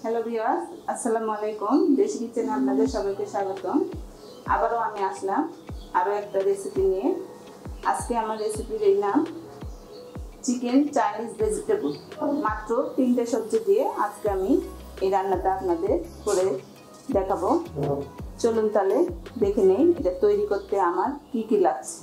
Hello viewers, আসসালামু আলাইকুম। দেশি কিচেনে আপনাদের সবাইকে স্বাগতম। আবারও আমি আসলাম আরও একটা রেসিপি নিয়ে। আজকে আমার রেসিপির এই নাম চিকেন চাইনিজ ভেজিটেবল। মাত্র 3টে সবজি দিয়ে আজকে আমি এই রান্নাটা আপনাদের করে দেখাবো। চলুন তাহলে দেখে নেই এটা তৈরি করতে আমার কি কি লাগছে।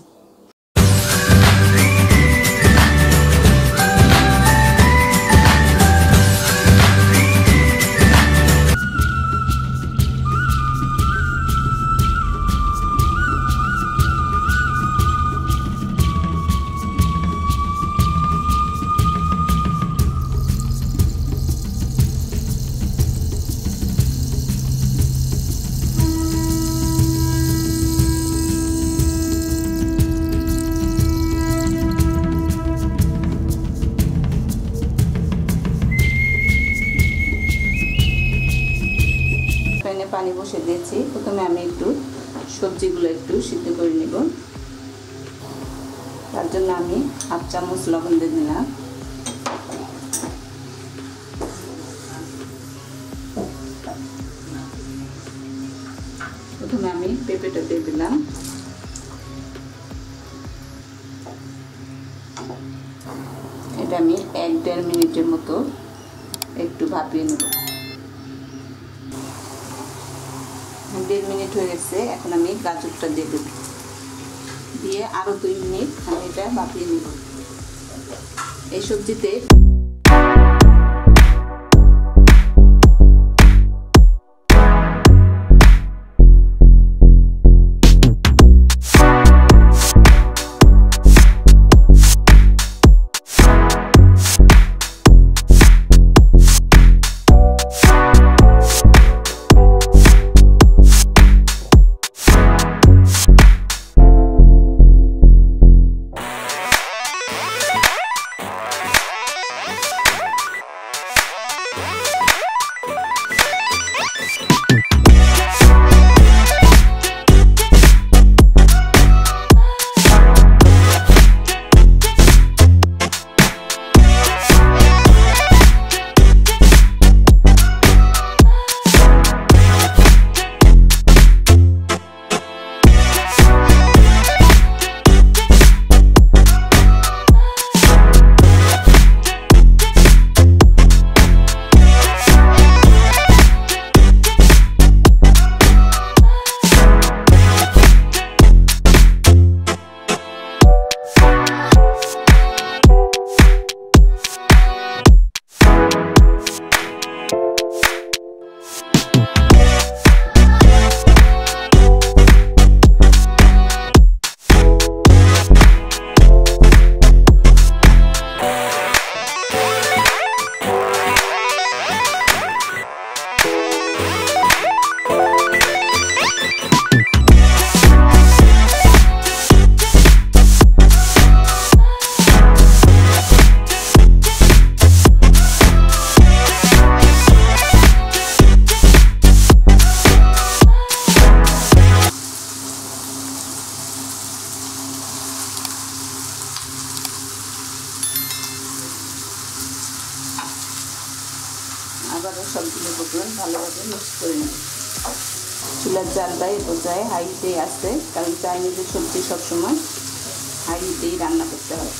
পানি বসে দিয়েছি। প্রথমে আমি একটু সবজিগুলো একটু সিদ্ধ করে নিব। তার জন্য আমি 1/2 চামচ লবণ দিয়ে দিলাম। প্রথমে আমি পেঁপেটা দিয়ে দিলাম। এটা আমি 1-1.5 মিনিটের মতো একটু ভাপিয়ে নেব। 1.5 মিনিট হয়ে গেছে। এখন আমি গাজরটা দিয়ে দেব, দিয়ে আরো 2 মিনিট আমি এটা ভাপিয়ে নিব। এই সবজিতে আবারও সবগুলো উপকরণ ভালোভাবে মিক্স করে নেব। চুলার জালটা এই পর্যায়ে হাই হিটেই আছে, কারণ চাইনিজের সবজি সবসময় হাই হিটেই রান্না করতে হয়।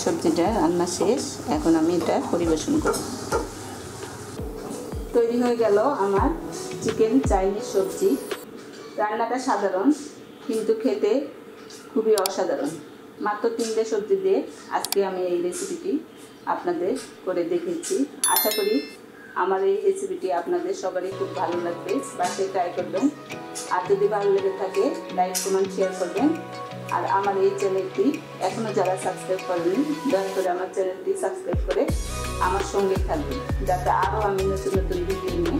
সবজিটা রান্না শেষ, এখন আমি এটা পরিবেশন করব। তৈরি হয়ে গেল আমার চিকেন চাইনিজ সবজি। রান্নাটা সাধারণ কিন্তু খেতে খুবই অসাধারণ। মাত্র 3টে সবজি দিয়ে আজকে আমি এই রেসিপিটি আপনাদের করে দেখিয়েছি। আশা করি আমার এই রেসিপিটি আপনাদের সবারই খুব ভালো লাগবে, বাসায় ট্রাই করবেন। আর যদি ভালো লেগে থাকে লাইক কমেন্ট শেয়ার করবেন। আর আমার এই চ্যানেলটি এখনও যারা সাবস্ক্রাইব করেনি দয়া করে আমার চ্যানেলটি সাবস্ক্রাইব করে আমার সঙ্গে থাকবেন, যাতে আরও আমি নতুন নতুন ভিডিও নিয়ে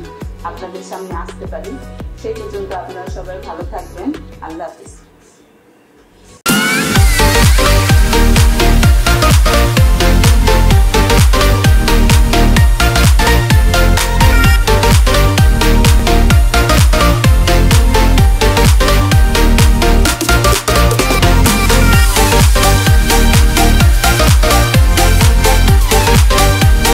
আপনাদের সামনে আসতে পারি। সেই পর্যন্ত আপনারা সবাই ভালো থাকবেন। আল্লাহ হাফিজ।